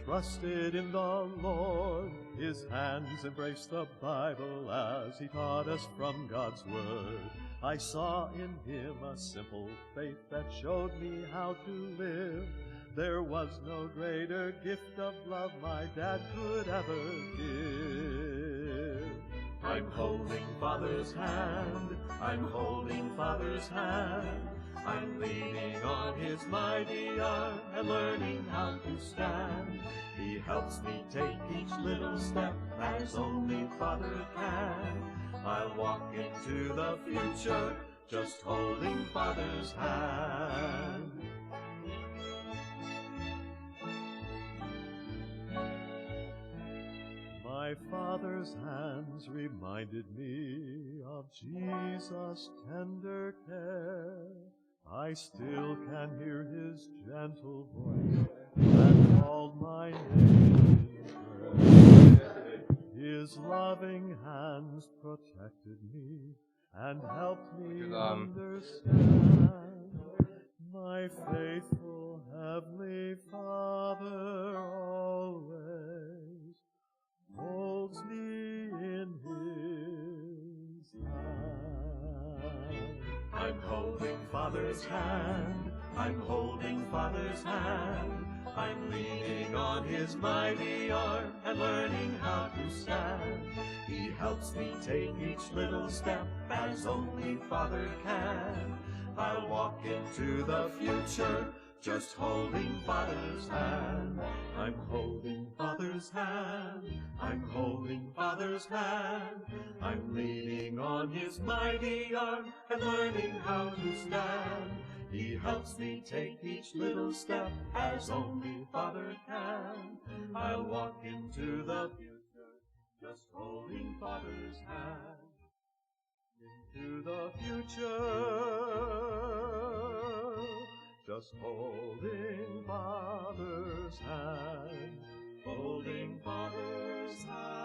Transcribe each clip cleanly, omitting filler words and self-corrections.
trusted in the Lord. His hands embraced the Bible as he taught us from God's word. I saw in him a simple faith that showed me how to live. There was no greater gift of love my dad could ever give. I'm holding Father's hand, I'm holding Father's hand. I'm leaning on his mighty arm and learning how to stand. He helps me take each little step as only Father can. I'll walk into the future just holding Father's hand. My Father's hands reminded me of Jesus' tender care. I still can hear his gentle voice that called my name in prayer. His loving hands protected me and helped me understand. My faithful Heavenly Father always holds me in his hand. I'm holding Father's hand, I'm holding Father's hand. I'm leaning on his mighty arm and learning how to stand. He helps me take each little step as only Father can. I'll walk into the future just holding Father's hand. I'm holding Father's hand, I'm holding Father's hand. I'm leaning on his mighty arm and learning how to stand. He helps me take each little step as only Father can. I'll walk into the future just holding Father's hand. Into the future just holding Father's hand, holding Father's hand.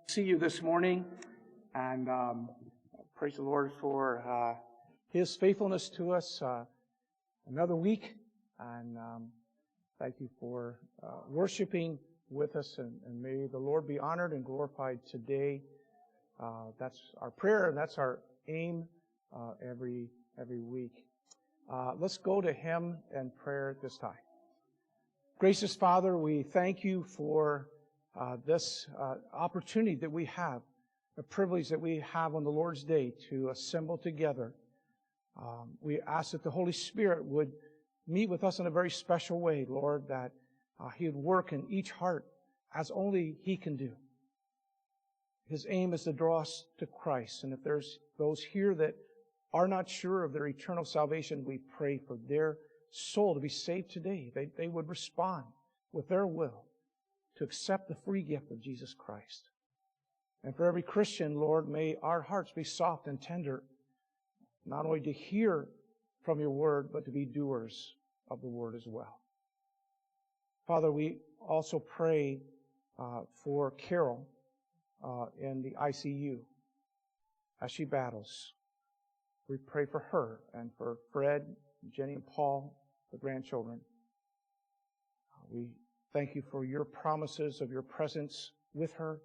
See you this morning, and praise the Lord for His faithfulness to us another week, and thank you for worshiping with us, and may the Lord be honored and glorified today. That's our prayer, and that's our aim every week. Let's go to Him and prayer at this time. Gracious Father, we thank you for this opportunity that we have, the privilege that we have on the Lord's Day to assemble together. We ask that the Holy Spirit would meet with us in a very special way, Lord, that He would work in each heart as only He can do. His aim is to draw us to Christ. And if there's those here that are not sure of their eternal salvation, we pray for their soul to be saved today. They would respond with their will to accept the free gift of Jesus Christ. And for every Christian, Lord, may our hearts be soft and tender, not only to hear from your word, but to be doers of the word as well. Father, we also pray for Carol in the ICU as she battles. We pray for her and for Fred, Jenny, and Paul, the grandchildren. We thank you for your promises of your presence with her,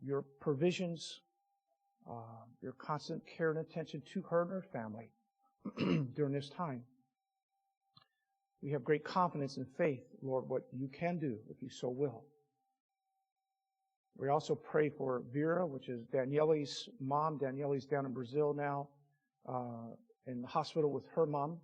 your provisions, your constant care and attention to her and her family during this time. We have great confidence and faith, Lord, what you can do if you so will. We also pray for Vera, which is Daniele's mom. Daniele's down in Brazil now in the hospital with her mom.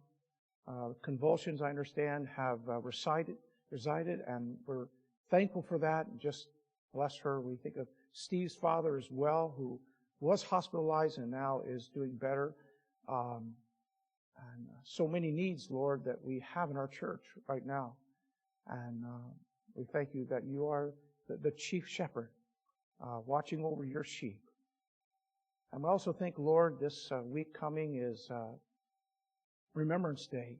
Convulsions, I understand, have resided, and we're thankful for that. And just bless her. We think of Steve's father as well, who was hospitalized and now is doing better. And so many needs, Lord, that we have in our church right now. And we thank you that you are the chief shepherd, watching over your sheep. And we also think, Lord, this week coming is Remembrance Day.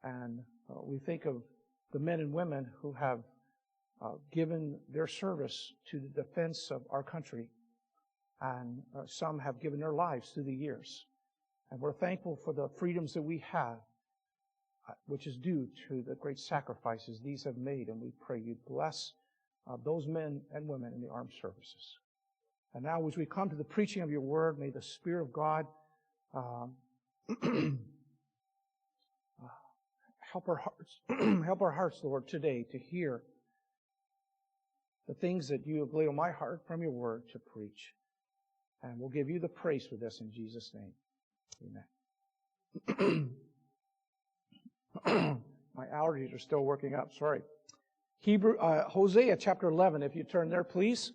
And we think of the men and women who have given their service to the defense of our country. And some have given their lives through the years. And we're thankful for the freedoms that we have, which is due to the great sacrifices these have made. And we pray you bless those men and women in the armed services. And now as we come to the preaching of your word, may the Spirit of God help our hearts, Lord, today to hear the things that you have laid on my heart from your word to preach. And we'll give you the praise for this in Jesus' name. Amen. My allergies are still working up. Sorry. Hosea chapter 11, if you turn there, please.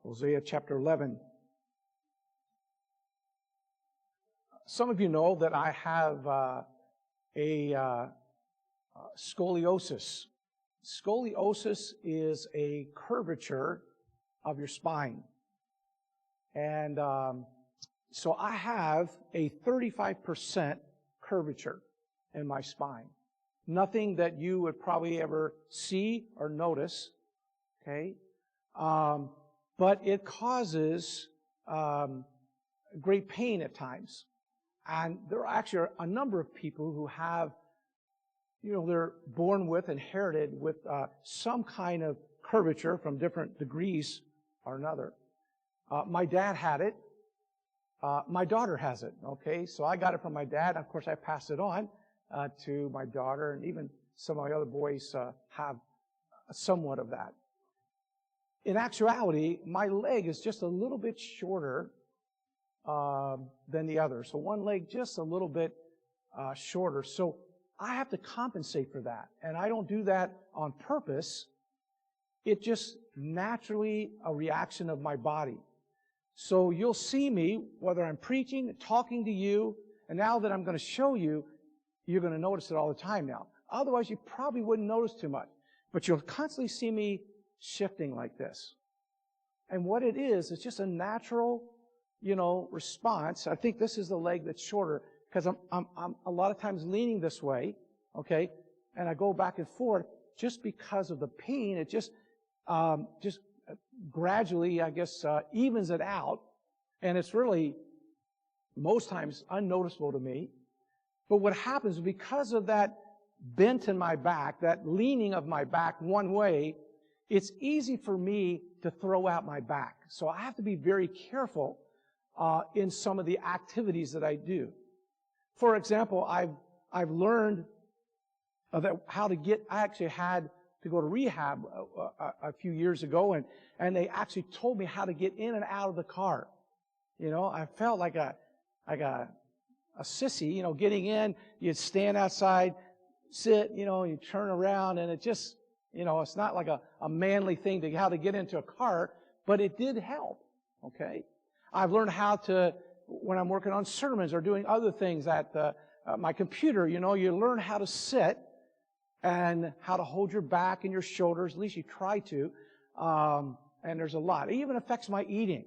Hosea chapter 11. Some of you know that I have scoliosis. Scoliosis is a curvature of your spine. And so I have a 35% curvature in my spine. Nothing that you would probably ever see or notice, okay? But it causes great pain at times. And there are actually a number of people who have, they're born with, inherited with some kind of curvature from different degrees or another. My dad had it. My daughter has it, okay? So I got it from my dad. Of course, I passed it on to my daughter, and even some of my other boys have somewhat of that. In actuality, my leg is just a little bit shorter than the other. So one leg just a little bit shorter. So I have to compensate for that. And I don't do that on purpose. It's just naturally a reaction of my body. So you'll see me, whether I'm preaching, talking to you, and now that I'm going to show you, you're going to notice it all the time now. Otherwise, you probably wouldn't notice too much. But you'll constantly see me shifting like this. And what it is, it's just a natural, response. I think this is the leg that's shorter because I'm a lot of times leaning this way, okay? And I go back and forth just because of the pain. It just gradually, I guess, evens it out. And it's really, most times, unnoticeable to me. But what happens is because of that bent in my back, that leaning of my back one way, it's easy for me to throw out my back. So I have to be very careful in some of the activities that I do. For example, I've learned how to get. I actually had to go to rehab a few years ago, and they actually told me how to get in and out of the car. I felt like a sissy. Getting in, you'd stand outside, sit, you turn around, and it just. It's not like a manly thing to how to get into a car, but it did help, okay? I've learned how to, when I'm working on sermons or doing other things at my computer, you learn how to sit and how to hold your back and your shoulders, at least you try to, and there's a lot. It even affects my eating,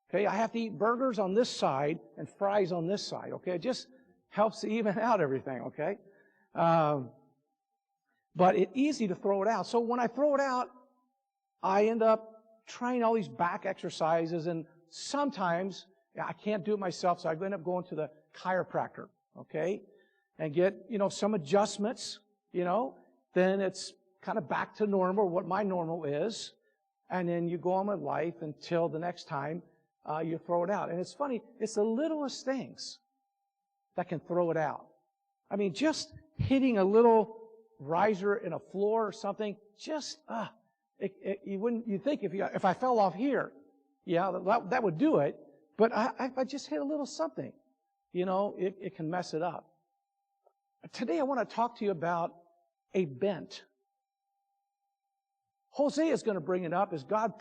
okay? I have to eat burgers on this side and fries on this side, okay? It just helps to even out everything, okay? But it's easy to throw it out. So when I throw it out, I end up trying all these back exercises, and sometimes I can't do it myself, so I end up going to the chiropractor, okay, and get, some adjustments, then it's kind of back to normal, what my normal is, and then you go on with life until the next time you throw it out. And it's funny, it's the littlest things that can throw it out. I mean, just hitting a little riser in a floor or something, just you'd think if I fell off here, that would do it. But I just hit a little something, it can mess it up. Today I want to talk to you about a bent. Hosea is going to bring it up as God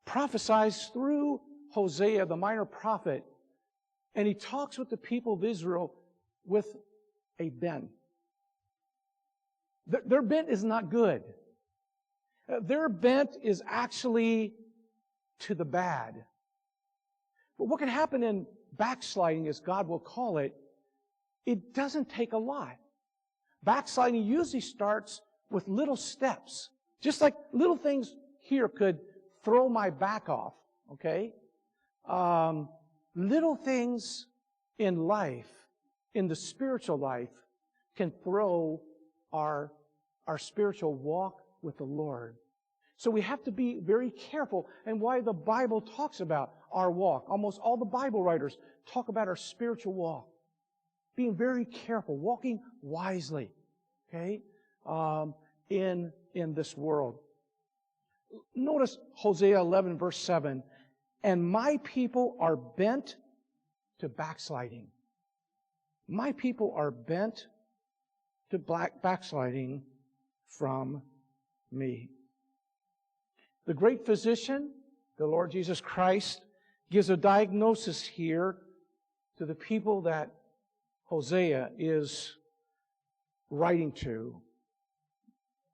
prophesies through Hosea, the minor prophet, and he talks with the people of Israel with a bent. Their bent is not good. Their bent is actually to the bad. But what can happen in backsliding, as God will call it, it doesn't take a lot. Backsliding usually starts with little steps. Just like little things here could throw my back off, okay? Little things in life, in the spiritual life, can throw our spiritual walk with the Lord. So we have to be very careful, and why the Bible talks about our walk. Almost all the Bible writers talk about our spiritual walk. Being very careful, walking wisely, okay, in this world. Notice Hosea 11, verse 7. And my people are bent to backsliding. My people are bent to backsliding from me. The great physician, the Lord Jesus Christ, gives a diagnosis here to the people that Hosea is writing to.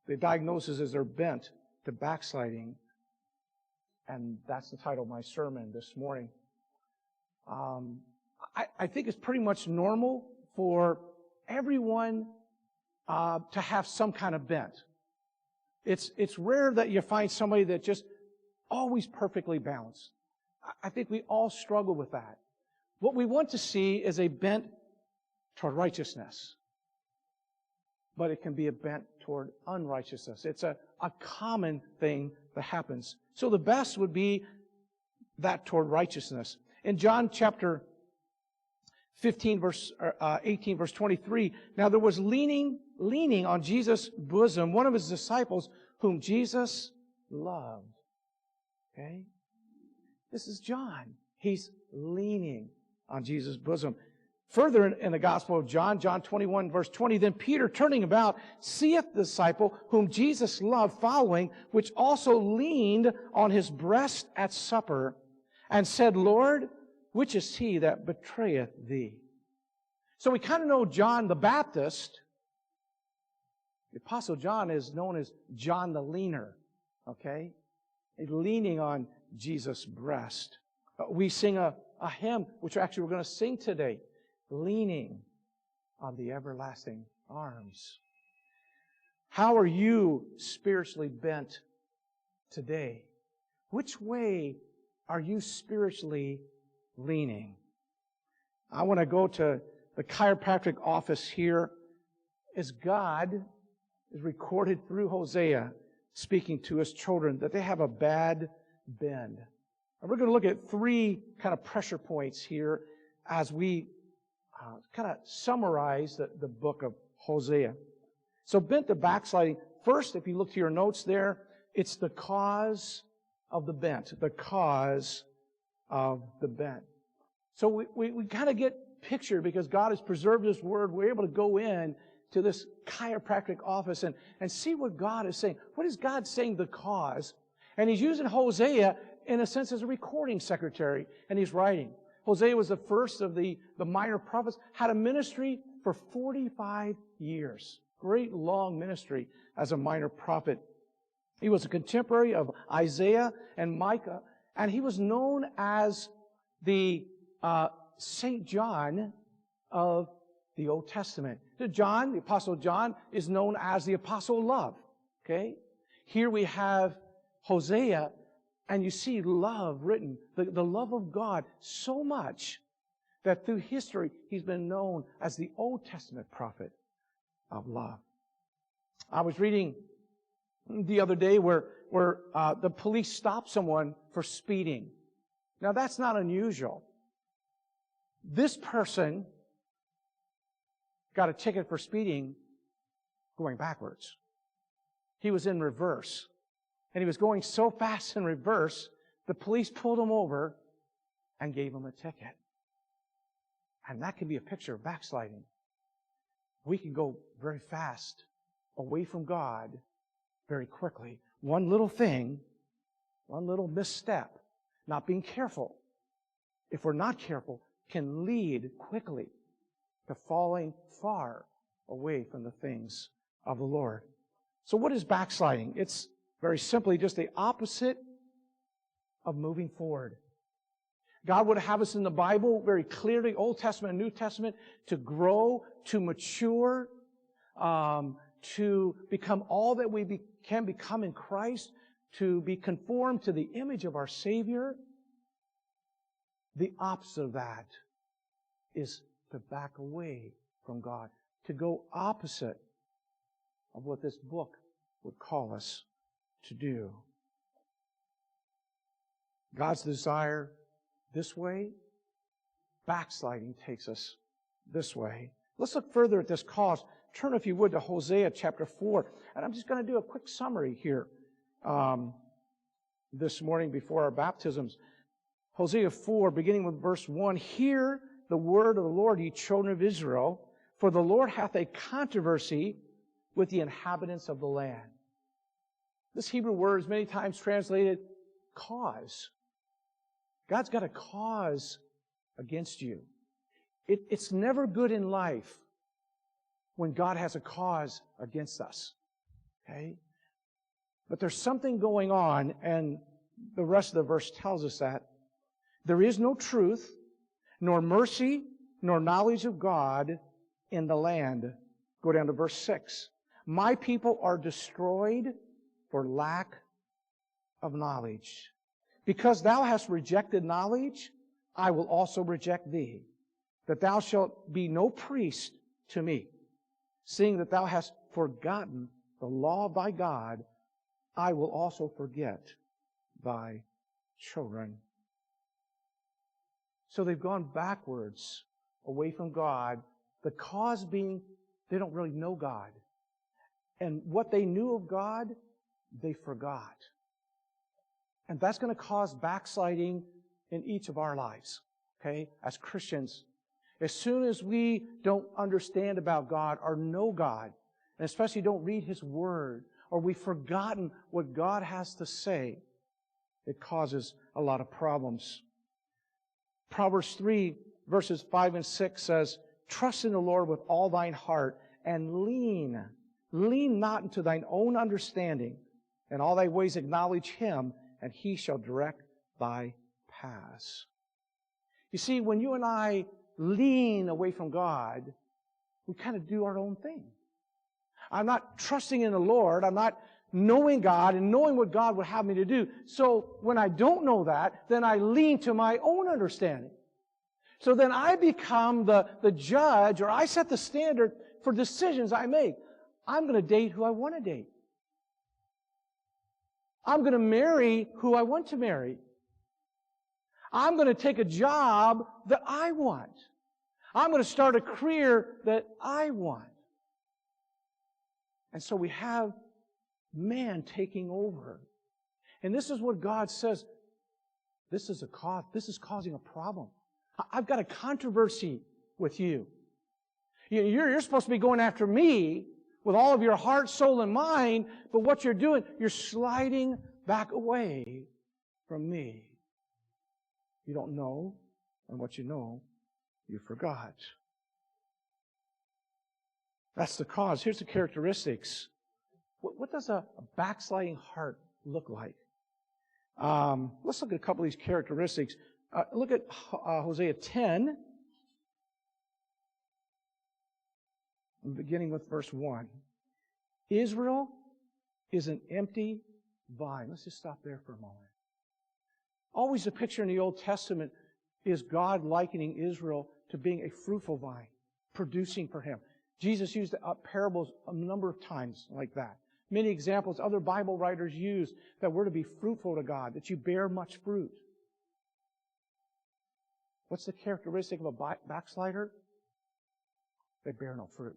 The diagnosis is they're bent to backsliding. And that's the title of my sermon this morning. I think it's pretty much normal for everyone to have some kind of bent. It's rare that you find somebody that just always perfectly balanced. I think we all struggle with that. What we want to see is a bent toward righteousness. But it can be a bent toward unrighteousness. It's a common thing that happens. So the best would be that toward righteousness. In John chapter 18, verse 23, now there was leaning on Jesus' bosom, one of his disciples whom Jesus loved. Okay? This is John. He's leaning on Jesus' bosom. Further in the Gospel of John, John 21, verse 20, then Peter, turning about, seeth the disciple whom Jesus loved following, which also leaned on his breast at supper, and said, Lord, which is he that betrayeth thee? So we kind of know John the Baptist. The Apostle John is known as John the Leaner. Okay? He's leaning on Jesus' breast. We sing a hymn, which actually we're going to sing today. Leaning on the everlasting arms. How are you spiritually bent today? Which way are you spiritually leaning? I want to go to the chiropractic office here as God is recorded through Hosea speaking to his children that they have a bad bend. And we're going to look at three kind of pressure points here as we kind of summarize the book of Hosea. So bent to backsliding. First, if you look to your notes there, it's the cause of the bent. The cause of the bent. So we kind of get pictured because God has preserved His Word. We're able to go in to this chiropractic office and see what God is saying. What is God saying the cause? And He's using Hosea, in a sense, as a recording secretary, and He's writing. Hosea was the first of the minor prophets, had a ministry for 45 years. Great long ministry as a minor prophet. He was a contemporary of Isaiah and Micah, and he was known as the St. John of the Old Testament. John, the Apostle John, is known as the Apostle of Love. Okay? Here we have Hosea, and you see love written, the love of God, so much that through history he's been known as the Old Testament prophet of love. I was reading the other day where the police stopped someone for speeding. Now that's not unusual. This person got a ticket for speeding going backwards. He was in reverse. And he was going so fast in reverse, the police pulled him over and gave him a ticket. And that can be a picture of backsliding. We can go very fast away from God very quickly. One little thing, one little misstep, not being careful, if we're not careful, can lead quickly to falling far away from the things of the Lord. So what is backsliding? It's very simply just the opposite of moving forward. God would have us in the Bible very clearly, Old Testament and New Testament, to grow, to mature, to become all that we can become in Christ, to be conformed to the image of our Savior. The opposite of that is to back away from God, to go opposite of what this book would call us to do. God's desire this way. Backsliding takes us this way. Let's look further at this cause. Turn, if you would, to Hosea chapter 4. And I'm just going to do a quick summary here this morning before our baptisms. Hosea 4, beginning with verse 1. Hear the word of the Lord, ye children of Israel, for the Lord hath a controversy with the inhabitants of the land. This Hebrew word is many times translated cause. God's got a cause against you. It's never good in life when God has a cause against us. Okay? But there's something going on, and the rest of the verse tells us that. There is no truth, nor mercy, nor knowledge of God in the land. Go down to verse 6. My people are destroyed for lack of knowledge. Because thou hast rejected knowledge, I will also reject thee, that thou shalt be no priest to me. Seeing that thou hast forgotten the law of thy God, I will also forget thy children. So they've gone backwards, away from God. The cause being they don't really know God. And what they knew of God, they forgot. And that's going to cause backsliding in each of our lives, okay, as Christians. As soon as we don't understand about God or know God, and especially don't read His Word, or we've forgotten what God has to say, it causes a lot of problems. Proverbs 3, verses 5 and 6 says, Trust in the Lord with all thine heart, and lean not into thine own understanding. In all thy ways acknowledge Him, and He shall direct thy paths. You see, when you and I lean away from God, we kind of do our own thing. I'm not trusting in the Lord. I'm not knowing God and knowing what God would have me to do. So when I don't know that, then I lean to my own understanding. So then I become the judge, or I set the standard for decisions I make. I'm going to date who I want to date. I'm going to marry who I want to marry. I'm going to take a job that I want. I'm going to start a career that I want. And so we have man taking over. And this is what God says. This is a cause. This is causing a problem. I've got a controversy with you. You're supposed to be going after me with all of your heart, soul, and mind, but what you're doing, you're sliding back away from me. You don't know, and what you know, you forgot. That's the cause. Here's the characteristics. What does a backsliding heart look like? Let's look at a couple of these characteristics. Look at Hosea 10, beginning with verse 1. Israel is an empty vine. Let's just stop there for a moment. Always the picture in the Old Testament is God likening Israel to being a fruitful vine, producing for Him. Jesus used parables a number of times like that. Many examples other Bible writers use that we're to be fruitful to God, that you bear much fruit. What's the characteristic of a backslider? They bear no fruit.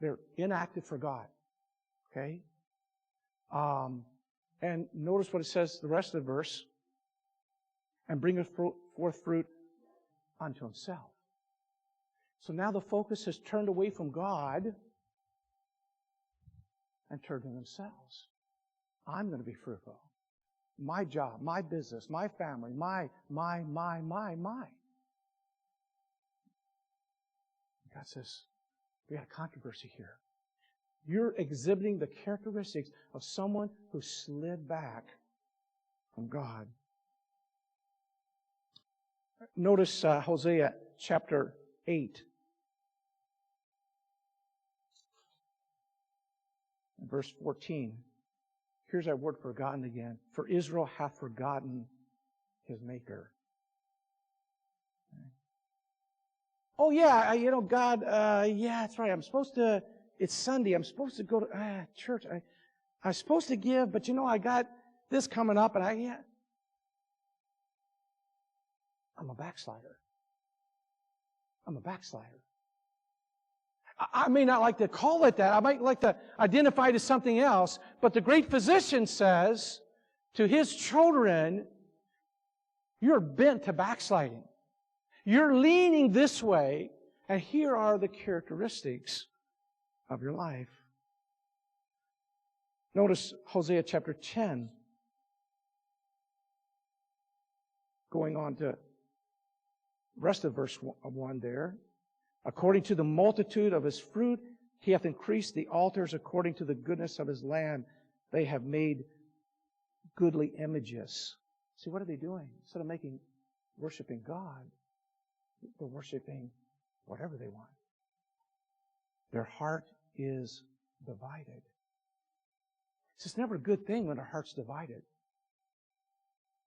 They're inactive for God. Okay? And notice what it says, the rest of the verse. And bringeth forth fruit unto himself. So now the focus has turned away from God and turned to themselves. I'm going to be fruitful. My job, my business, my family, my. God says, we got a controversy here. You're exhibiting the characteristics of someone who slid back from God. Notice Hosea chapter 8. Verse 14. Here's our word forgotten again. For Israel hath forgotten his Maker. Oh yeah, God, yeah, that's right. It's Sunday. I'm supposed to go to church. I'm supposed to give, but I got this coming up, and I'm a backslider. I'm a backslider. I may not like to call it that. I might like to identify it as something else. But the great physician says to his children, you're bent to backsliding. You're leaning this way. And here are the characteristics of your life. Notice Hosea chapter 10. Going on to the rest of verse 1 there. According to the multitude of his fruit, he hath increased the altars. According to the goodness of his land, they have made goodly images. See, what are they doing? Instead of worshiping God, they're worshiping whatever they want. Their heart is divided. It's never a good thing when our heart's divided.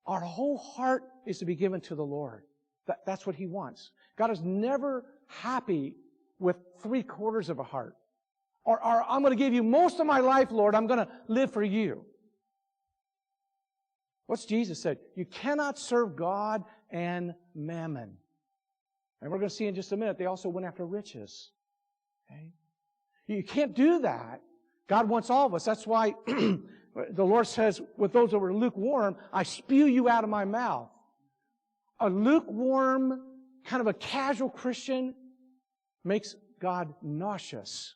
Our whole heart is to be given to the Lord. That's what He wants. God is never happy with 3/4 of a heart. Or I'm going to give you most of my life, Lord. I'm going to live for you. What's Jesus said? You cannot serve God and mammon. And we're going to see in just a minute, they also went after riches. Okay? You can't do that. God wants all of us. That's why the Lord says, with those that were lukewarm, I spew you out of my mouth. A lukewarm, kind of a casual Christian makes God nauseous.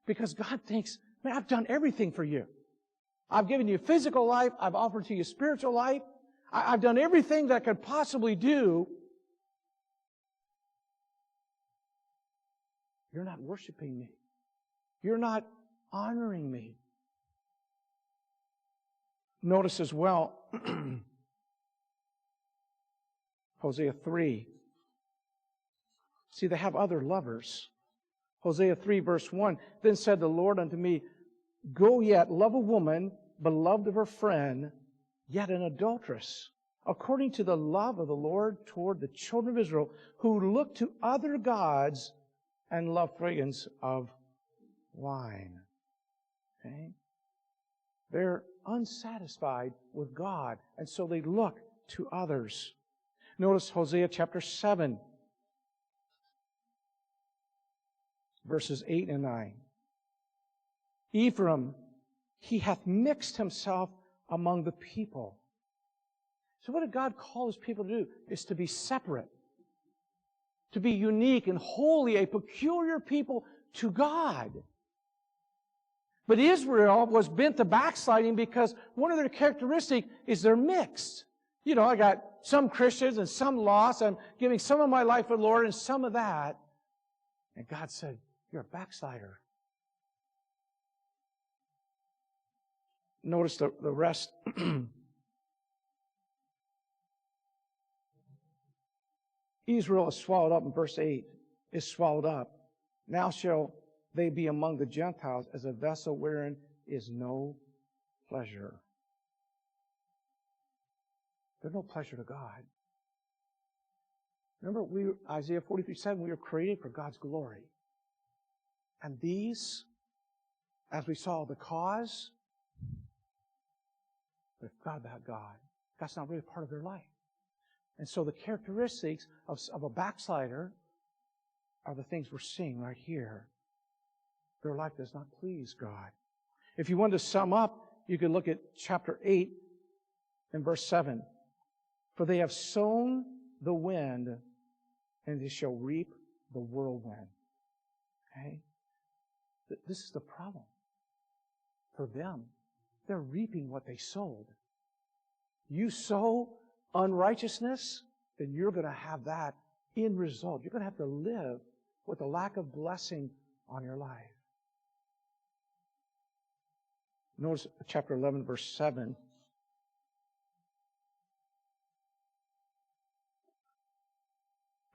Because God thinks, man, I've done everything for you. I've given you physical life. I've offered to you spiritual life. I've done everything that I could possibly do. You're not worshiping me. You're not honoring me. Notice as well, Hosea 3. See, they have other lovers. Hosea 3, verse 1. Then said the Lord unto me, go yet, love a woman, beloved of her friend, yet an adulteress, according to the love of the Lord toward the children of Israel, who look to other gods and love fragrance of wine. Okay? They're unsatisfied with God, and so they look to others. Notice Hosea chapter 7, verses 8 and 9. Ephraim, he hath mixed himself among the people. So what did God call His people to do? Is to be separate, to be unique and holy, a peculiar people to God. But Israel was bent to backsliding because one of their characteristics is they're mixed. You know, I got some Christians and some lost. I'm giving some of my life for the Lord and some of that. And God said, you're a backslider. Notice the rest. Israel is swallowed up in verse 8. Is swallowed up. Now shall they be among the Gentiles as a vessel wherein is no pleasure. There's no pleasure to God. Remember, Isaiah 43:7, we were created for God's glory. And these, as we saw, the cause, they forgot about God. God's not really part of their life. And so the characteristics of a backslider are the things we're seeing right here. Their life does not please God. If you want to sum up, you could look at chapter 8 and verse 7. For they have sown the wind, and they shall reap the whirlwind. Okay? This is the problem. For them, they're reaping what they sowed. You sow unrighteousness, then you're going to have that in result. You're going to have to live with a lack of blessing on your life. Notice chapter 11, verse 7.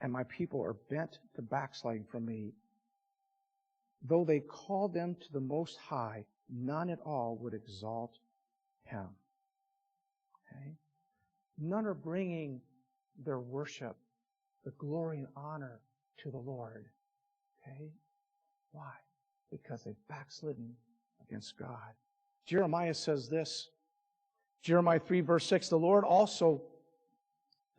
And my people are bent to backsliding from me. Though they called them to the Most High, none at all would exalt Him. Okay? None are bringing their worship, the glory and honor to the Lord. Okay? Why? Because they've backslidden against God. Jeremiah says this, Jeremiah 3, verse 6, the Lord also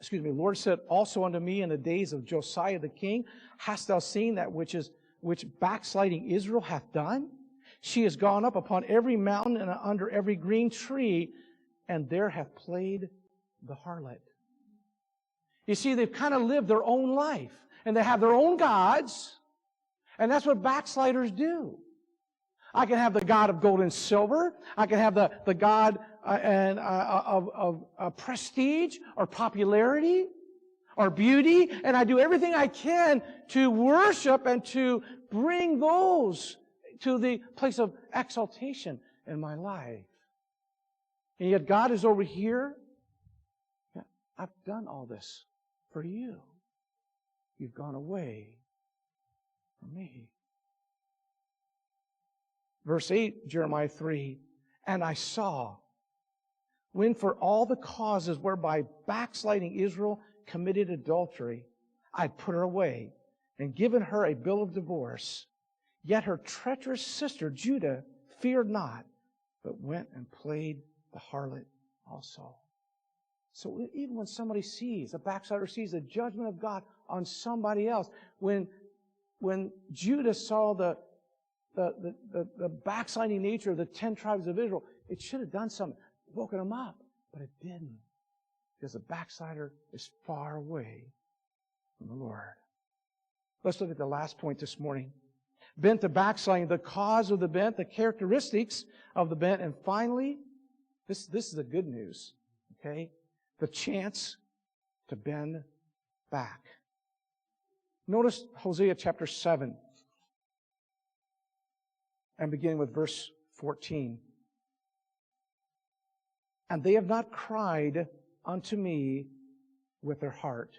The Lord said also unto me in the days of Josiah the king, hast thou seen that which backsliding Israel hath done? She has gone up upon every mountain and under every green tree, and there hath played the harlot. You see, they've kind of lived their own life, and they have their own gods, and that's what backsliders do. I can have the God of gold and silver. I can have the God of prestige or popularity or beauty, and I do everything I can to worship and to bring those to the place of exaltation in my life. And yet God is over here. I've done all this for you. You've gone away from me. Verse 8, Jeremiah 3, and I saw, when for all the causes whereby backsliding Israel committed adultery, I'd put her away and given her a bill of divorce. Yet her treacherous sister Judah feared not, but went and played the harlot also. So even when somebody sees, a backslider sees the judgment of God on somebody else, when Judah saw the backsliding nature of the 10 tribes of Israel, it should have done something, woken them up, but it didn't. Because the backslider is far away from the Lord. Let's look at the last point this morning. Bent to backsliding, the cause of the bent, the characteristics of the bent, and finally, this is the good news, okay? The chance to bend back. Notice Hosea chapter 7. And beginning with verse 14. And they have not cried unto me with their heart,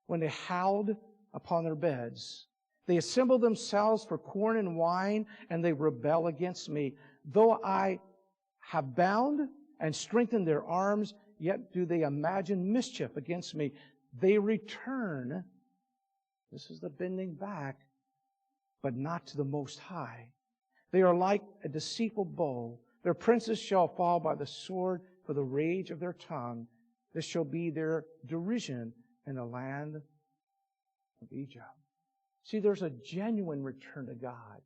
when they howled upon their beds. They assemble themselves for corn and wine, and they rebel against me. Though I have bound and strengthened their arms, yet do they imagine mischief against me. They return, this is the bending back, but not to the Most High. They are like a deceitful bow. Their princes shall fall by the sword for the rage of their tongue. This shall be their derision in the land of Egypt. See, there's a genuine return to God.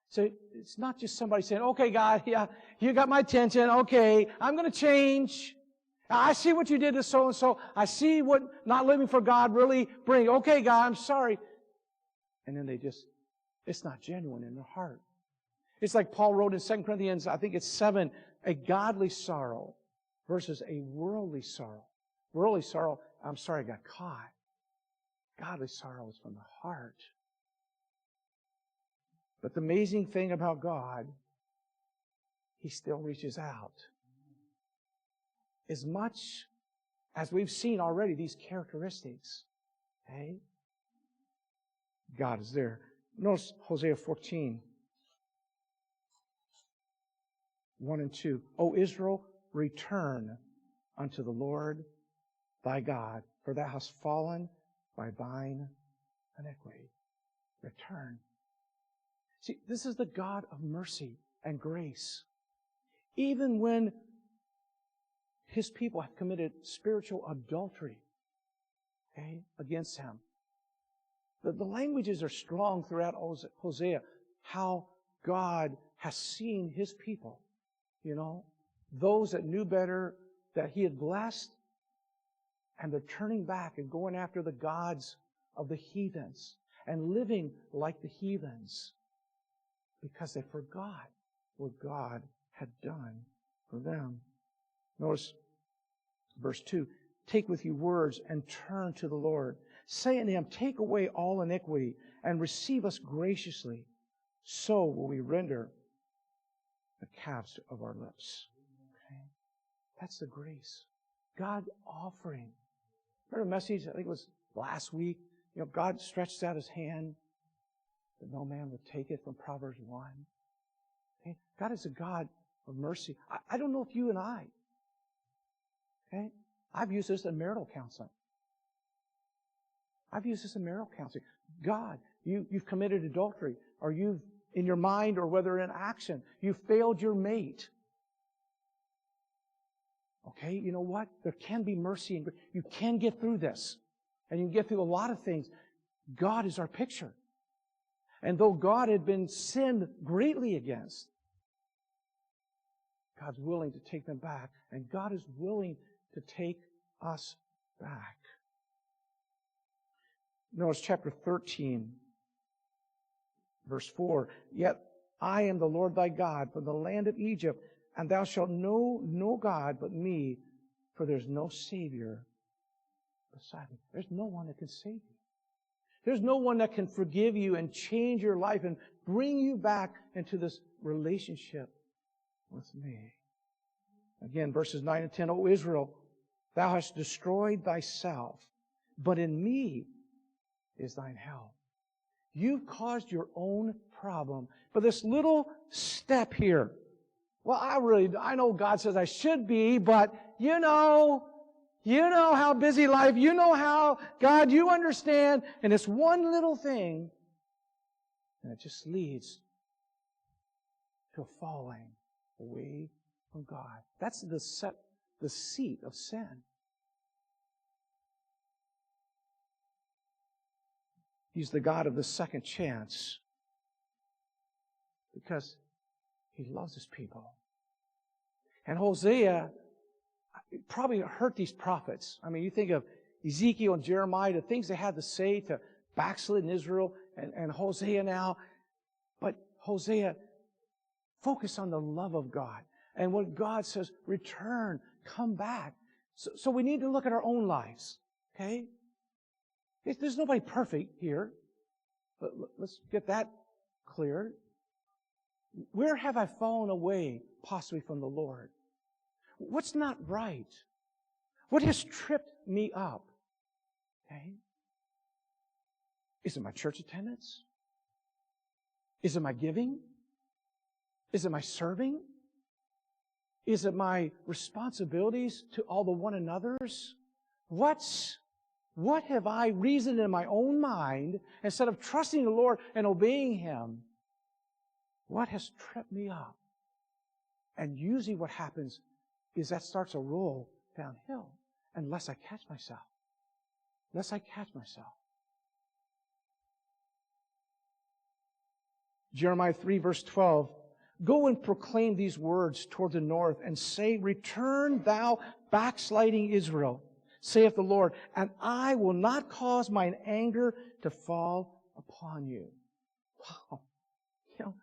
So it's not just somebody saying, okay, God, yeah, you got my attention. Okay, I'm going to change. I see what you did to so-and-so. I see what not living for God really brings. Okay, God, I'm sorry. And then it's not genuine in their heart. It's like Paul wrote in 2 Corinthians, I think it's 7, a godly sorrow versus a worldly sorrow. Worldly sorrow, I'm sorry I got caught. Godly sorrow is from the heart. But the amazing thing about God, He still reaches out. As much as we've seen already these characteristics, okay? God is there. Notice Hosea 14. 1 and 2. O Israel, return unto the Lord thy God, for thou hast fallen by thine iniquity. Return. See, this is the God of mercy and grace. Even when His people have committed spiritual adultery, okay, against Him. The languages are strong throughout Hosea, how God has seen His people. You know, those that knew better, that He had blessed, and they're turning back and going after the gods of the heathens and living like the heathens because they forgot what God had done for them. Notice verse 2. Take with you words and turn to the Lord. Say unto Him, take away all iniquity and receive us graciously. So will we render the calves of our lips. Okay? That's the grace. God offering. Remember a message, I think it was last week, you know, God stretched out His hand that no man would take it, from Proverbs 1. Okay? God is a God of mercy. I don't know if you and I, okay? I've used this in marital counseling. God, you've committed adultery, or you've, in your mind or whether in action, you failed your mate. Okay, you know what? There can be mercy and grace. You can get through this. And you can get through a lot of things. God is our picture. And though God had been sinned greatly against, God's willing to take them back. And God is willing to take us back. Notice chapter 13, verse 4. Yet I am the Lord thy God from the land of Egypt, and thou shalt know no God but me, for there's no Savior beside me. There's no one that can save you. There's no one that can forgive you and change your life and bring you back into this relationship with me. Again, verses 9 and 10. O Israel, thou hast destroyed thyself, but in me is thine help. You've caused your own problem. But this little step here, well, I know God says I should be, but you know how busy life, you know how, God, you understand, and it's one little thing, and it just leads to a falling away from God. That's the seat of sin. He's the God of the second chance because He loves His people. And Hosea probably hurt these prophets. I mean, you think of Ezekiel and Jeremiah, the things they had to say to backslid in Israel, and Hosea now. But Hosea, focus on the love of God. And when God says, return, come back. So we need to look at our own lives. Okay? There's nobody perfect here. But let's get that clear. Where have I fallen away, possibly from the Lord? What's not right? What has tripped me up? Okay? Is it my church attendance? Is it my giving? Is it my serving? Is it my responsibilities to all the one another's? What have I reasoned in my own mind instead of trusting the Lord and obeying Him? What has tripped me up? And usually what happens is that starts a roll downhill unless I catch myself. Jeremiah 3 verse 12. Go and proclaim these words toward the north and say, return thou backsliding Israel, saith the Lord, and I will not cause mine anger to fall upon you. Wow. You know,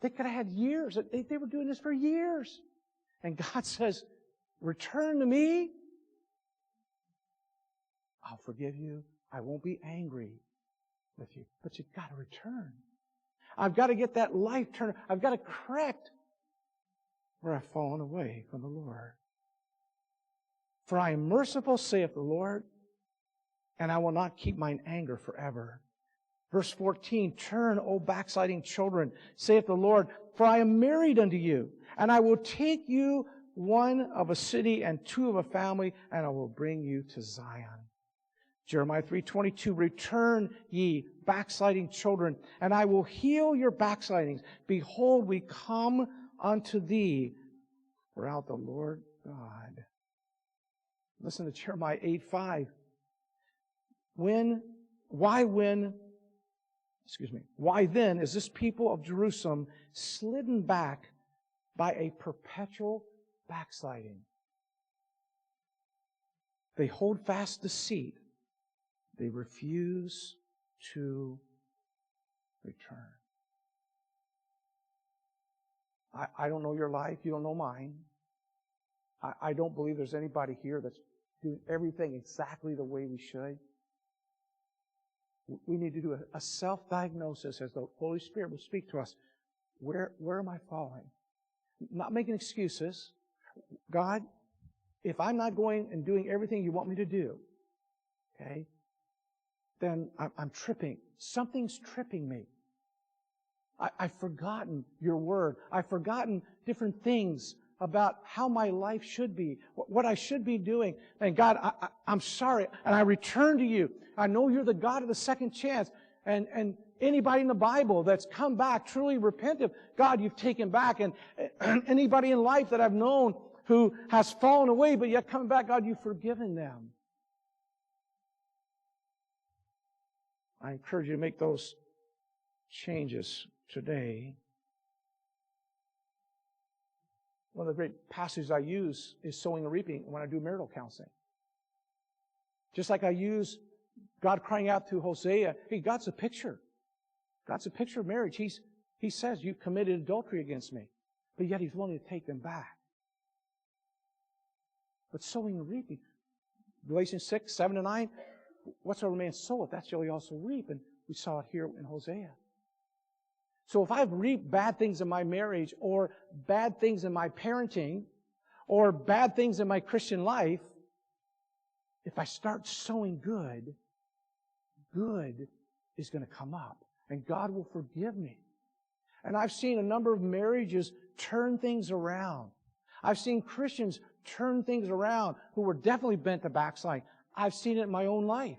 they could have had years. They were doing this for years. And God says, return to me. I'll forgive you. I won't be angry with you. But you've got to return. I've got to get that life turned. I've got to correct where I've fallen away from the Lord. For I am merciful, saith the Lord, and I will not keep mine anger forever. Verse 14, turn, O backsliding children, saith the Lord, for I am married unto you, and I will take you one of a city and two of a family, and I will bring you to Zion. Jeremiah 3:22, return ye backsliding children, and I will heal your backslidings. Behold, we come unto thee, throughout the Lord God. Listen to Jeremiah 8:5. Why then is this people of Jerusalem slidden back by a perpetual backsliding? They hold fast deceit. They refuse to return. I don't know your life. You don't know mine. I don't believe there's anybody here that's doing everything exactly the way we should. We need to do a self-diagnosis as the Holy Spirit will speak to us. Where am I falling? Not making excuses. God, if I'm not going and doing everything you want me to do, okay, then I'm tripping. Something's tripping me. I've forgotten your word. I've forgotten different things about how my life should be, what I should be doing. And God, I'm sorry, and I return to you. I know you're the God of the second chance. And anybody in the Bible that's come back truly repentant, God, you've taken back. And anybody in life that I've known who has fallen away, but yet coming back, God, you've forgiven them. I encourage you to make those changes today. One of the great passages I use is sowing and reaping when I do marital counseling. Just like I use God crying out to Hosea, hey, God's a picture. God's a picture of marriage. He says, you committed adultery against me. But yet He's willing to take them back. But sowing and reaping, Galatians 6, 7 and 9, whatsoever man soweth, that shall he also reap. And we saw it here in Hosea. So if I've reaped bad things in my marriage, or bad things in my parenting, or bad things in my Christian life, if I start sowing good, good is going to come up. And God will forgive me. And I've seen a number of marriages turn things around. I've seen Christians turn things around who were definitely bent to backslide. I've seen it in my own life.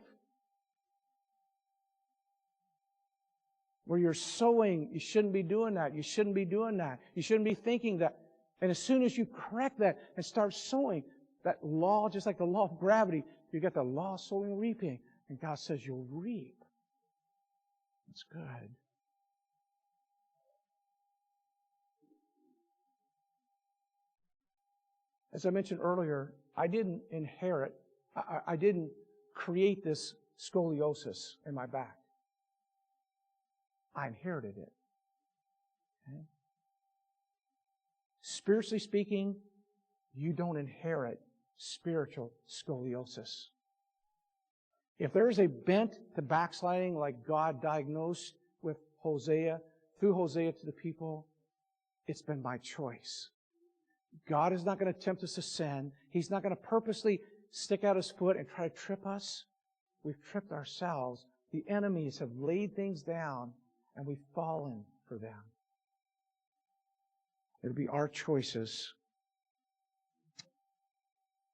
Where you're sowing, you shouldn't be doing that. You shouldn't be doing that. You shouldn't be thinking that. And as soon as you correct that and start sowing, that law, just like the law of gravity, you get the law of sowing and reaping. And God says you'll reap. That's good. As I mentioned earlier, I didn't inherit, I didn't create this scoliosis in my back. I inherited it. Okay? Spiritually speaking, you don't inherit spiritual scoliosis. If there is a bent to backsliding like God diagnosed with Hosea, through Hosea to the people, it's been my choice. God is not going to tempt us to sin. He's not going to purposely stick out His foot and try to trip us. We've tripped ourselves. The enemies have laid things down, and we've fallen for them. It'll be our choices.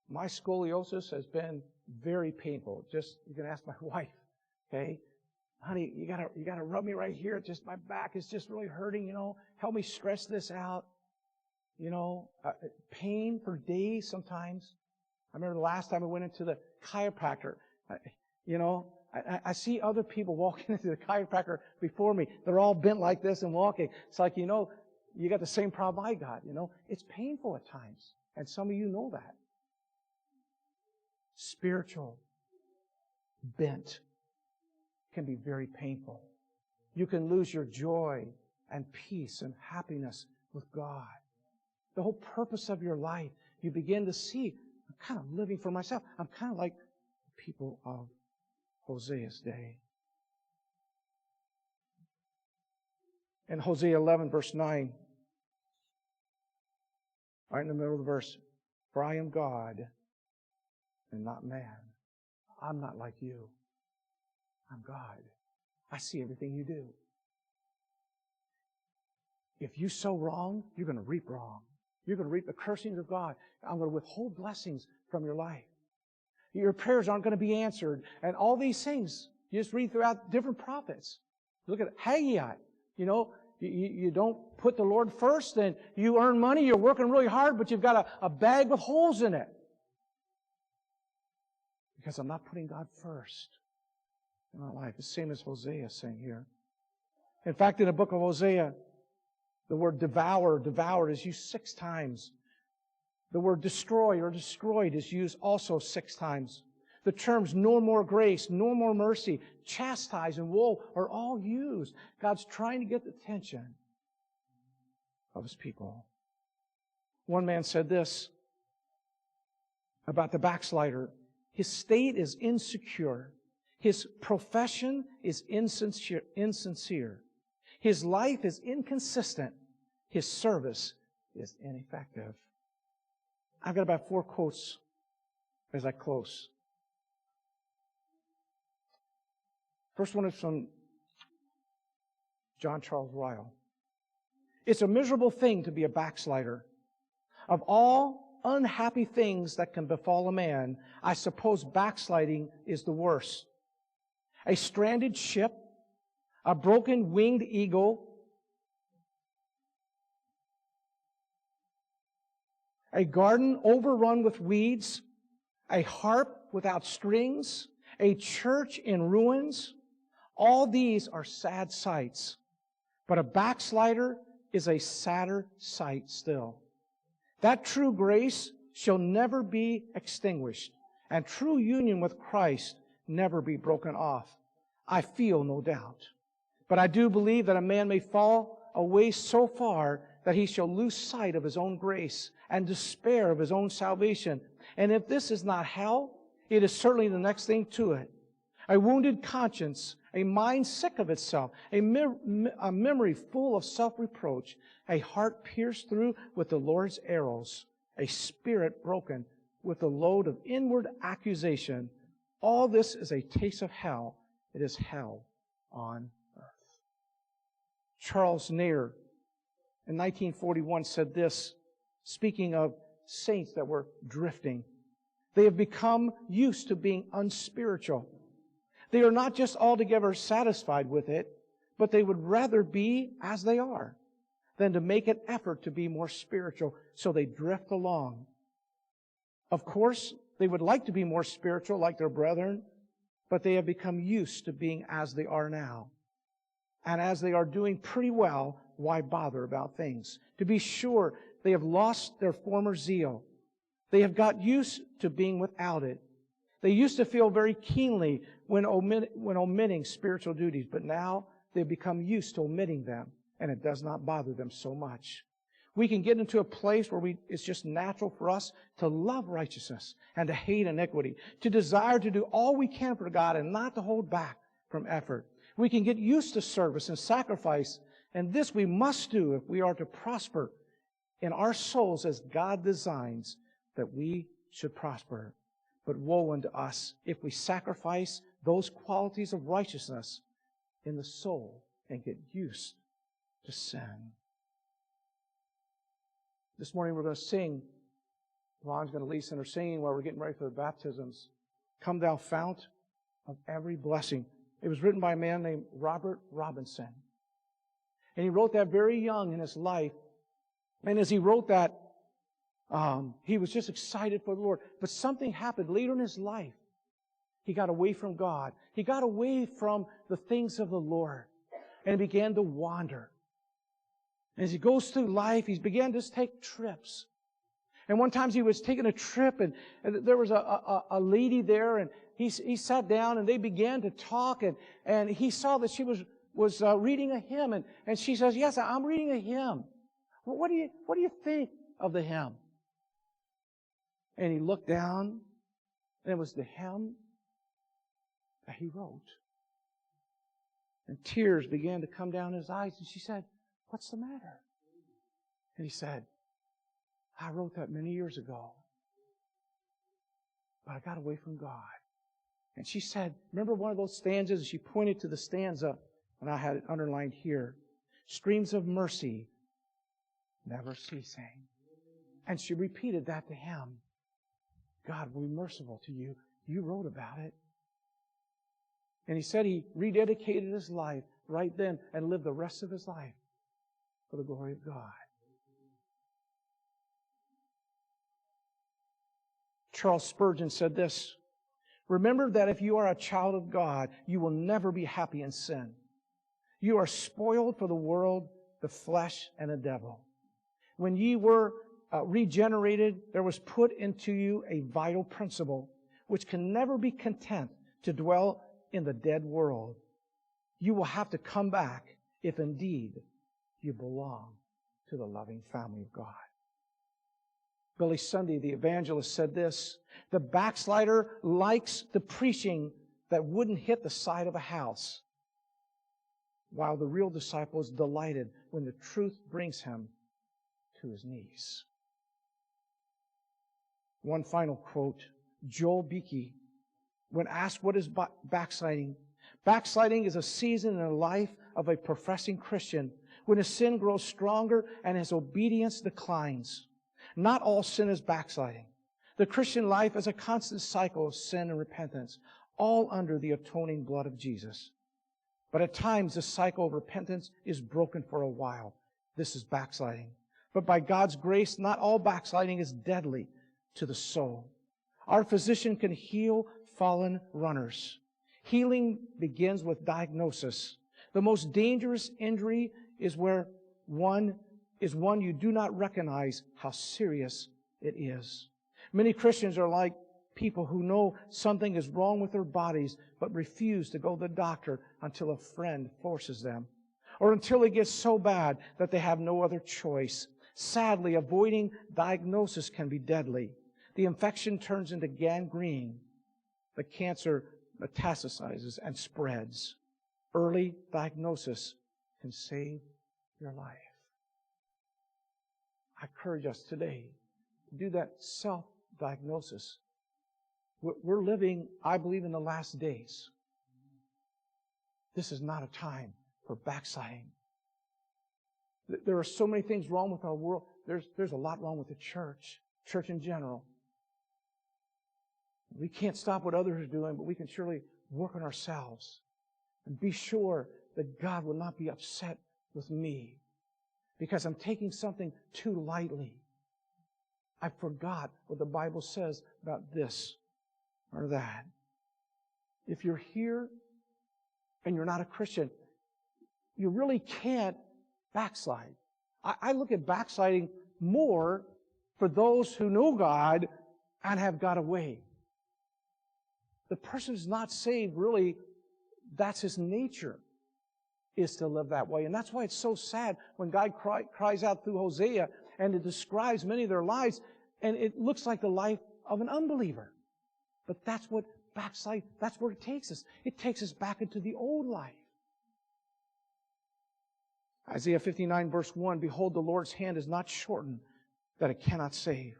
My scoliosis has been very painful. Just, you can ask my wife, okay? Honey, you gotta rub me right here. Just my back is just really hurting, Help me stretch this out. Pain for days sometimes. I remember the last time I went into the chiropractor. I see other people walking into the chiropractor before me. They're all bent like this and walking. It's like, you got the same problem I got, It's painful at times. And some of you know that. Spiritual bent can be very painful. You can lose your joy and peace and happiness with God. The whole purpose of your life, you begin to see, I'm kind of living for myself. I'm kind of like the people of Hosea's day. In Hosea 11, verse 9, right in the middle of the verse, for I am God and not man. I'm not like you. I'm God. I see everything you do. If you sow wrong, you're going to reap wrong. You're going to reap the cursings of God. I'm going to withhold blessings from your life. Your prayers aren't going to be answered. And all these things, you just read throughout different prophets. Look at Haggai. You don't put the Lord first, and you earn money, you're working really hard, but you've got a bag with holes in it. Because I'm not putting God first in my life. The same as Hosea is saying here. In fact, in the book of Hosea, the word devoured is used 6 times. The word destroy or destroyed is used also 6 times. The terms no more grace, no more mercy, chastise, and woe are all used. God's trying to get the attention of His people. One man said this about the backslider. His state is insecure. His profession is insincere. His life is inconsistent. His service is ineffective. I've got about 4 quotes as I close. First one is from John Charles Ryle. It's a miserable thing to be a backslider. Of all unhappy things that can befall a man, I suppose backsliding is the worst. A stranded ship, a broken winged eagle, a garden overrun with weeds, a harp without strings, a church in ruins. All these are sad sights, but a backslider is a sadder sight still. That true grace shall never be extinguished, and true union with Christ never be broken off. I feel no doubt. But I do believe that a man may fall away so far that he shall lose sight of his own grace and despair of his own salvation. And if this is not hell, it is certainly the next thing to it. A wounded conscience, a mind sick of itself, a memory full of self-reproach, a heart pierced through with the Lord's arrows, a spirit broken with the load of inward accusation. All this is a taste of hell. It is hell on earth. Charles Nair in 1941 said this, speaking of saints that were drifting. They have become used to being unspiritual. They are not just altogether satisfied with it, but they would rather be as they are than to make an effort to be more spiritual, so they drift along. Of course, they would like to be more spiritual like their brethren, but they have become used to being as they are now. And as they are doing pretty well, why bother about things? To be sure, they have lost their former zeal. They have got used to being without it. They used to feel very keenly when omitting spiritual duties, but now they've become used to omitting them, and it does not bother them so much. We can get into a place where it's just natural for us to love righteousness and to hate iniquity, to desire to do all we can for God and not to hold back from effort. We can get used to service and sacrifice, and this we must do if we are to prosper in our souls as God designs that we should prosper. But woe unto us if we sacrifice those qualities of righteousness in the soul and get used to sin. This morning we're going to sing. Ron's going to lead us in our singing while we're getting ready for the baptisms. Come thou fount of every blessing. It was written by a man named Robert Robinson. And he wrote that very young in his life. And as he wrote that, he was just excited for the Lord. But something happened later in his life. He got away from God. He got away from the things of the Lord and began to wander. And as he goes through life, he began to take trips. And one time he was taking a trip, and there was a lady there, and he sat down, and they began to talk, and he saw that she was reading a hymn, and she says, "Yes, I'm reading a hymn. Well, what do you think of the hymn?" And he looked down, and it was the hymn that he wrote. And tears began to come down his eyes, and she said, "What's the matter?" And he said, "I wrote that many years ago, but I got away from God." And she said, remember one of those stanzas? And she pointed to the stanza, and I had it underlined here. Streams of mercy never ceasing. And she repeated that to him. God will be merciful to you. You wrote about it. And he said he rededicated his life right then and lived the rest of his life for the glory of God. Charles Spurgeon said this, "Remember that if you are a child of God, you will never be happy in sin. You are spoiled for the world, the flesh, and the devil. When ye were regenerated, there was put into you a vital principle which can never be content to dwell in the dead world. You will have to come back if indeed you belong to the loving family of God." Billy Sunday, the evangelist, said this, "The backslider likes the preaching that wouldn't hit the side of a house, while the real disciple is delighted when the truth brings him to his knees." One final quote, Joel Beakey, when asked what is backsliding, "Backsliding is a season in the life of a professing Christian when his sin grows stronger and his obedience declines. Not all sin is backsliding. The Christian life is a constant cycle of sin and repentance, all under the atoning blood of Jesus. But at times, the cycle of repentance is broken for a while. This is backsliding. But by God's grace, not all backsliding is deadly to the soul. Our physician can heal fallen runners. Healing begins with diagnosis. The most dangerous injury is one you do not recognize how serious it is. Many Christians are like people who know something is wrong with their bodies but refuse to go to the doctor until a friend forces them, or until it gets so bad that they have no other choice. Sadly, avoiding diagnosis can be deadly. The infection turns into gangrene. The cancer metastasizes and spreads. Early diagnosis can save your life. I encourage us today to do that self-diagnosis. We're living, I believe, in the last days. This is not a time for backsliding. There are so many things wrong with our world. There's a lot wrong with the church in general. We can't stop what others are doing, but we can surely work on ourselves and be sure that God will not be upset with me because I'm taking something too lightly. I forgot what the Bible says about this or that. If you're here and you're not a Christian, you really can't backslide. I look at backsliding more for those who know God and have got away. The person who's not saved, really, that's his nature, is to live that way. And that's why it's so sad when God cries out through Hosea, and it describes many of their lives, and it looks like the life of an unbeliever. But that's what backslide, that's where it takes us. It takes us back into the old life. Isaiah 59 verse 1, Behold, the Lord's hand is not shortened, that it cannot save.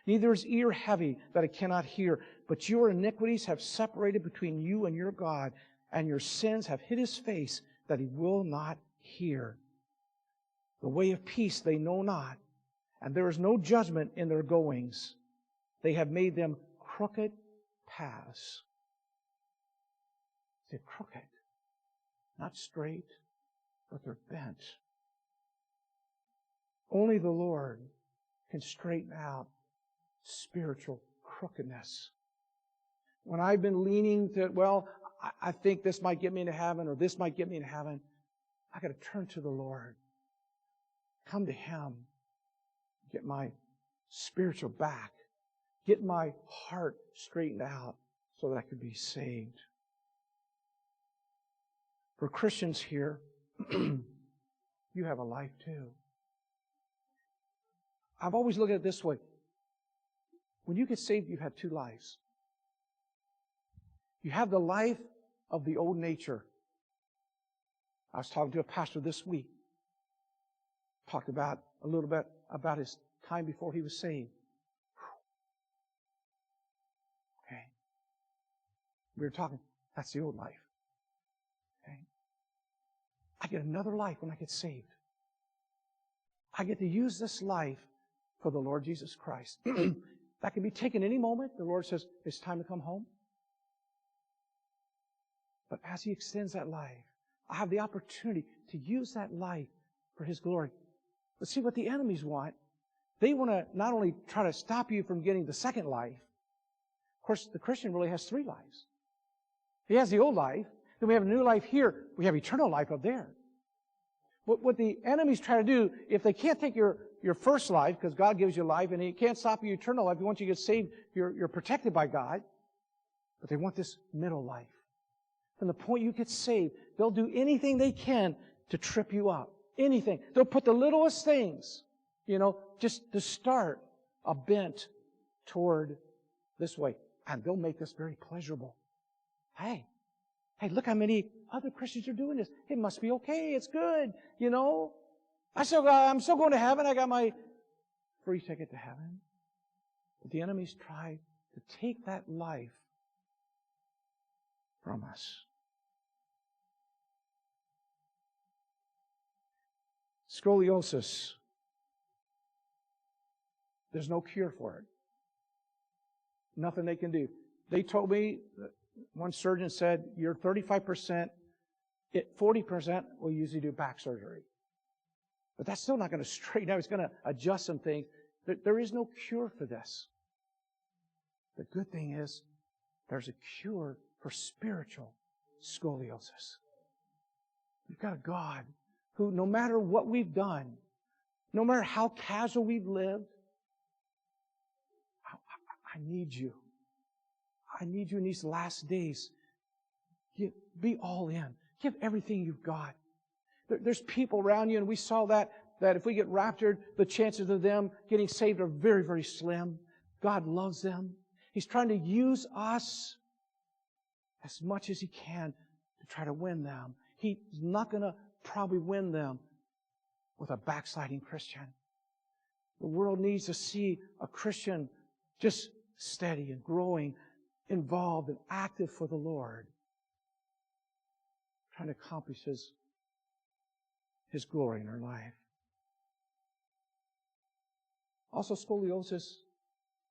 Neither is ear heavy, that it cannot hear. But your iniquities have separated between you and your God, and your sins have hid His face, that He will not hear. The way of peace they know not, and there is no judgment in their goings. They have made them crooked paths. They're crooked, not straight, but they're bent. Only the Lord can straighten out spiritual crookedness. When I've been leaning to, well, I think this might get me into heaven, or this might get me into heaven, I got to turn to the Lord. Come to Him. Get my spiritual back. Get my heart straightened out so that I could be saved. For Christians here, you have a life too. I've always looked at it this way. When you get saved, you have two lives. You have the life of the old nature. I was talking to a pastor this week. Talked about a little bit about his time before he was saved. Okay. We were talking, that's the old life. Okay. I get another life when I get saved. I get to use this life for the Lord Jesus Christ. That can be taken any moment. The Lord says, it's time to come home. But as He extends that life, I have the opportunity to use that life for His glory. But see what the enemies want. They want to not only try to stop you from getting the second life. Of course, the Christian really has three lives. He has the old life. Then we have a new life here. We have eternal life up there. What the enemies try to do, if they can't take your first life, because God gives you life, and He can't stop your eternal life. Once you get saved, you're protected by God. But they want this middle life. From the point you get saved, they'll do anything they can to trip you up. Anything. They'll put the littlest things, just to start a bent toward this way. And they'll make this very pleasurable. Hey, look how many other Christians are doing this. It must be okay. It's good. I'm still going to heaven. I got my free ticket to heaven. But the enemies try to take that life from us. Scoliosis. There's no cure for it. Nothing they can do. They told me, one surgeon said, you're 35%, 40% will usually do back surgery. But that's still not going to straighten out. It's going to adjust some things. There is no cure for this. The good thing is, there's a cure for spiritual scoliosis. We've got a God who, no matter what we've done, no matter how casual we've lived, I need you. I need you in these last days. Be all in. Give everything you've got. There's people around you, and we saw that if we get raptured, the chances of them getting saved are very, very slim. God loves them. He's trying to use us as much as He can to try to win them. He's not going to probably win them with a backsliding Christian. The world needs to see a Christian just steady and growing, involved and active for the Lord, trying to accomplish His glory in our life. Also, scoliosis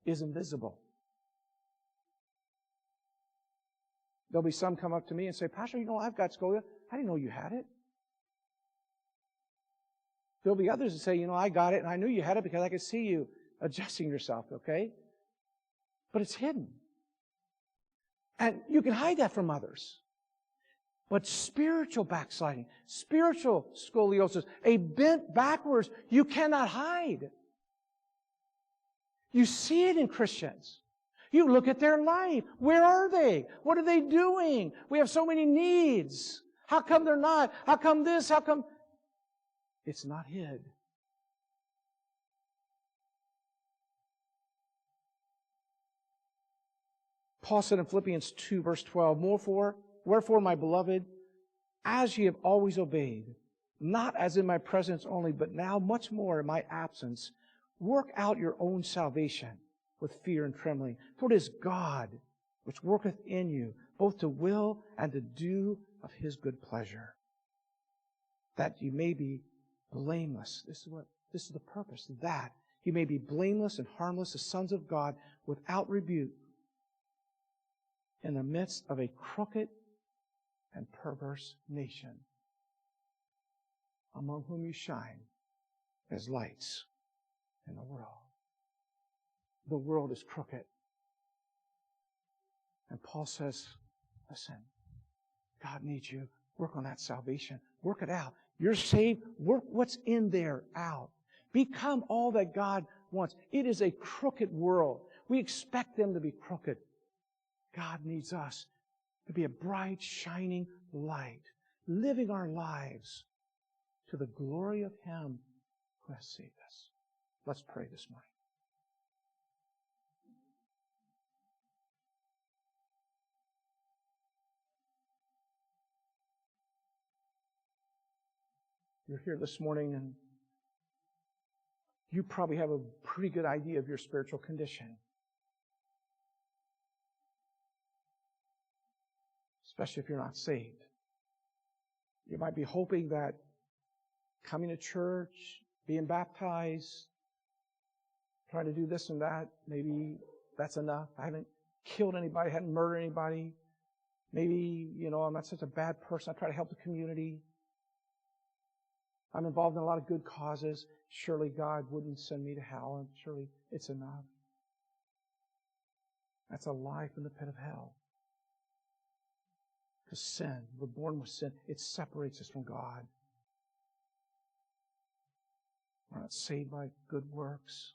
is invisible. There'll be some come up to me and say, Pastor, I've got scoliosis. I didn't know you had it. There'll be others that say, I got it, and I knew you had it because I could see you adjusting yourself, okay? But it's hidden. And you can hide that from others. But spiritual backsliding, spiritual scoliosis, a bent backwards, you cannot hide. You see it in Christians. You look at their life. Where are they? What are they doing? We have so many needs. How come they're not? How come this? How come? It's not hid. Paul said in Philippians 2, verse 12, Wherefore, my beloved, as ye have always obeyed, not as in my presence only, but now much more in my absence, work out your own salvation with fear and trembling. For it is God which worketh in you, both to will and to do of His good pleasure, that you may be blameless. This is the purpose, that you may be blameless and harmless as sons of God, without rebuke, in the midst of a crooked and perverse nation, among whom you shine as lights in the world. The world is crooked. And Paul says, listen, God needs you. Work on that salvation. Work it out. You're saved. Work what's in there out. Become all that God wants. It is a crooked world. We expect them to be crooked. God needs us to be a bright, shining light, living our lives to the glory of Him who has saved us. Let's pray this morning. You're here this morning and you probably have a pretty good idea of your spiritual condition. Especially if you're not saved. You might be hoping that coming to church, being baptized, trying to do this and that, maybe that's enough. I haven't killed anybody, I haven't murdered anybody. Maybe, I'm not such a bad person. I try to help the community. I'm involved in a lot of good causes. Surely God wouldn't send me to hell, and surely it's enough. That's a life in the pit of hell. Because sin, we're born with sin, it separates us from God. We're not saved by good works.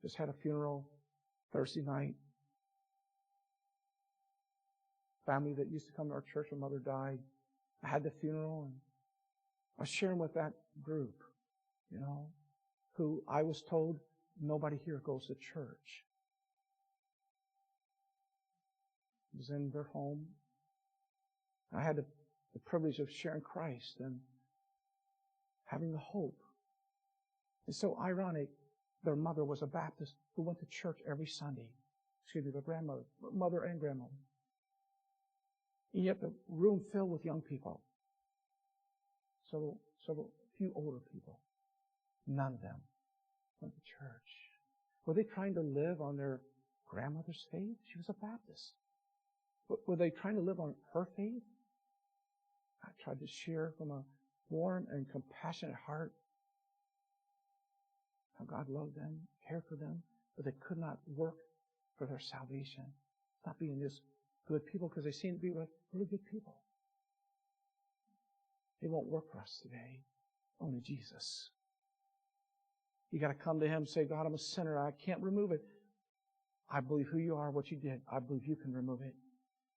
Just had a funeral Thursday night. Family that used to come to our church, her mother died. I had the funeral, and I was sharing with that group, who I was told nobody here goes to church. I was in their home. I had the privilege of sharing Christ and having the hope. It's so ironic. Their mother was a Baptist who went to church every Sunday. Their grandmother, mother and grandmother. And yet the room filled with young people. Several few older people. None of them went to church. Were they trying to live on their grandmother's faith? She was a Baptist. Were they trying to live on her faith? I tried to share from a warm and compassionate heart how God loved them, cared for them, but they could not work for their salvation. Not being just good people because they seem to be really good people. It won't work for us today. Only Jesus. You got to come to Him and say, God, I'm a sinner. I can't remove it. I believe who you are, what you did. I believe you can remove it.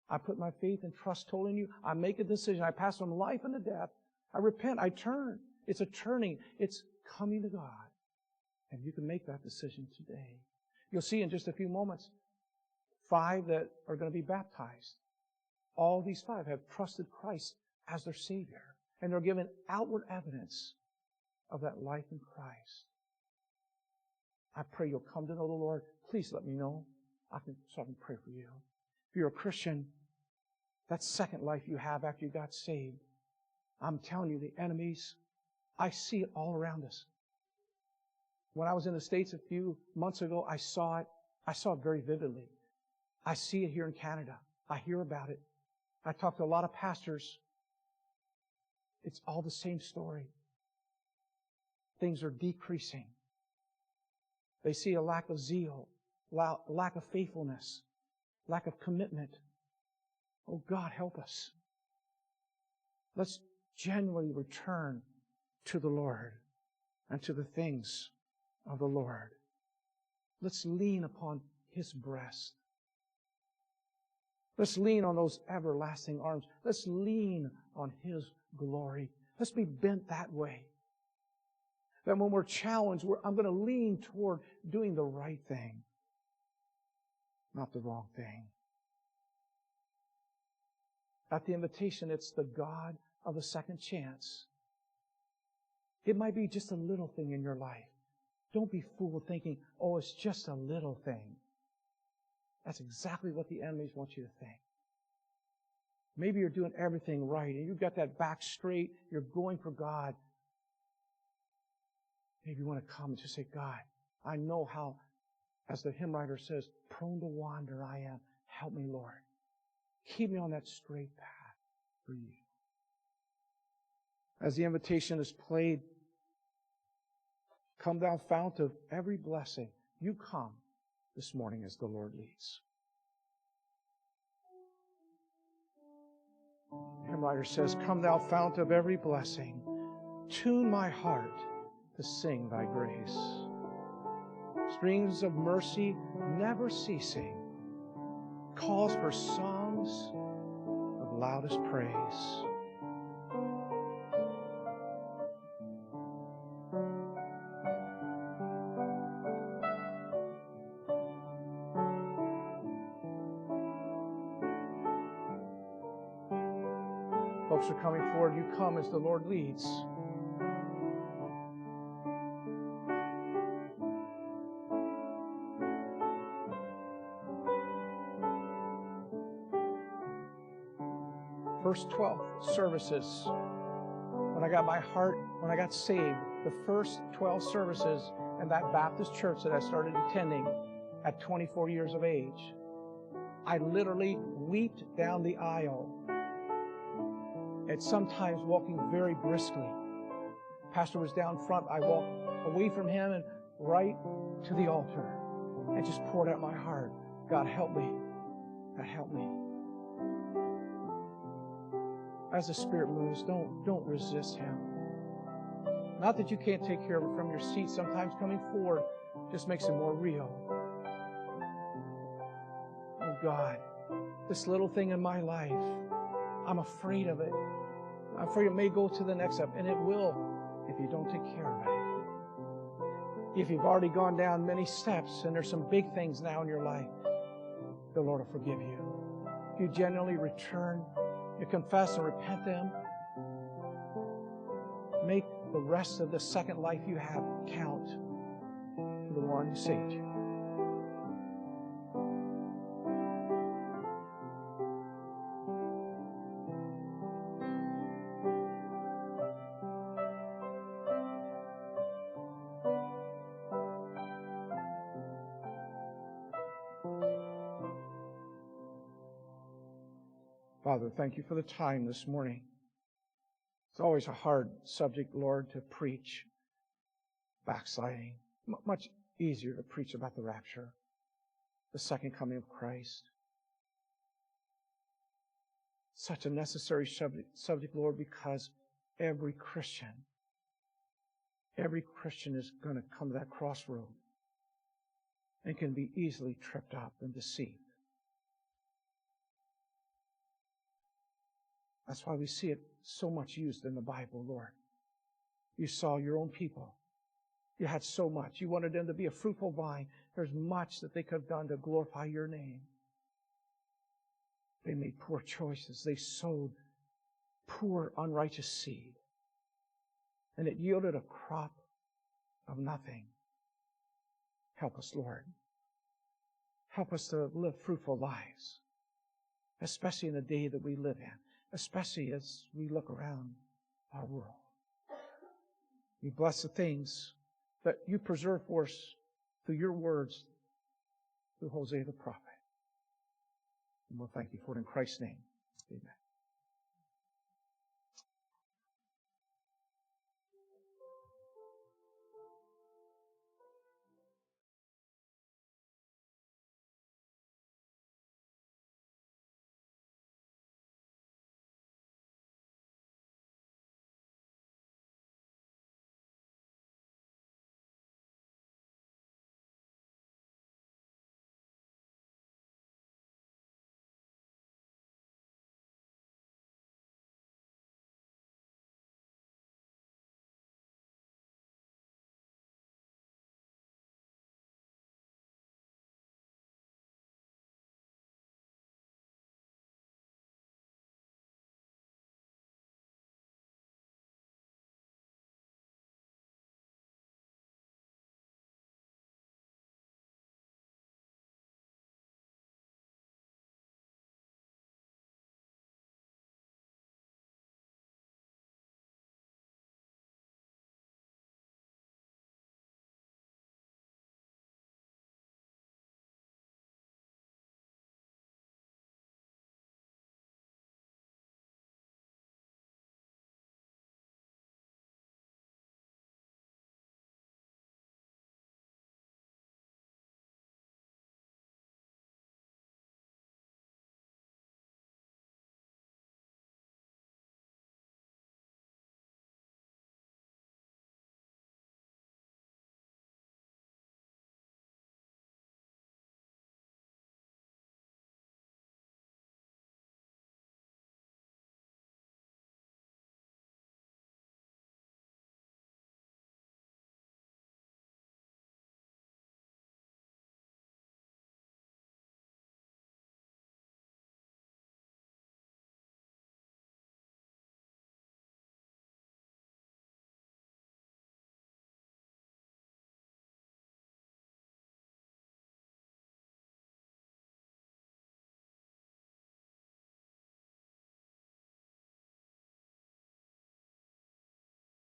I put my faith and trust totally in you. I make a decision. I pass from life into death. I repent. I turn. It's a turning. It's coming to God. And you can make that decision today. You'll see in just a few moments 5 that are going to be baptized. All these 5 have trusted Christ as their Savior. And they're given outward evidence of that life in Christ. I pray you'll come to know the Lord. Please let me know. So I can pray for you. If you're a Christian, that second life you have after you got saved, I'm telling you, the enemies, I see it all around us. When I was in the States a few months ago, I saw it very vividly. I see it here in Canada. I hear about it. I talk to a lot of pastors. It's all the same story. Things are decreasing. They see a lack of zeal, lack of faithfulness, lack of commitment. Oh, God, help us. Let's genuinely return to the Lord and to the things of the Lord. Let's lean upon His breast. Let's lean on those everlasting arms. Let's lean on His glory. Let's be bent that way. That when we're challenged, I'm going to lean toward doing the right thing, not the wrong thing. At the invitation, it's the God of a second chance. It might be just a little thing in your life. Don't be fooled thinking, oh, it's just a little thing. That's exactly what the enemies want you to think. Maybe you're doing everything right and you've got that back straight. You're going for God. Maybe you want to come and just say, God, I know how, as the hymn writer says, prone to wander I am. Help me, Lord. Keep me on that straight path for you. As the invitation is played, come thou fount of every blessing. You come this morning as the Lord leads. The hymn writer says, come thou fount of every blessing. Tune my heart to sing thy grace. Streams of mercy never ceasing, calls for songs of loudest praise. Folks are coming forward. You come as the Lord leads. First 12 services, when I got saved, the first 12 services in that Baptist church that I started attending at 24 years of age, I literally wept down the aisle, and sometimes walking very briskly. Pastor was down front. I walked away from him and right to the altar and just poured out my heart. God, help me. God, help me. As the Spirit moves, don't resist Him. Not that you can't take care of it from your seat. Sometimes coming forward just makes it more real. Oh God, this little thing in my life, I'm afraid of it. I'm afraid it may go to the next step, and it will if you don't take care of it. If you've already gone down many steps and there's some big things now in your life, the Lord will forgive you. If you genuinely return, you confess and repent them, make the rest of the second life you have count for the one who saved you. Father, thank you for the time this morning. It's always a hard subject, Lord, to preach. Backsliding. Much easier to preach about the rapture, the second coming of Christ. Such a necessary subject, Lord, because every Christian is going to come to that crossroad and can be easily tripped up and deceived. That's why we see it so much used in the Bible, Lord. You saw your own people. You had so much. You wanted them to be a fruitful vine. There's much that they could have done to glorify your name. They made poor choices. They sowed poor, unrighteous seed. And it yielded a crop of nothing. Help us, Lord. Help us to live fruitful lives, especially in the day that we live in, especially as we look around our world. We bless the things that you preserve for us through your words, through Hosea the prophet. And we'll thank you for it in Christ's name. Amen.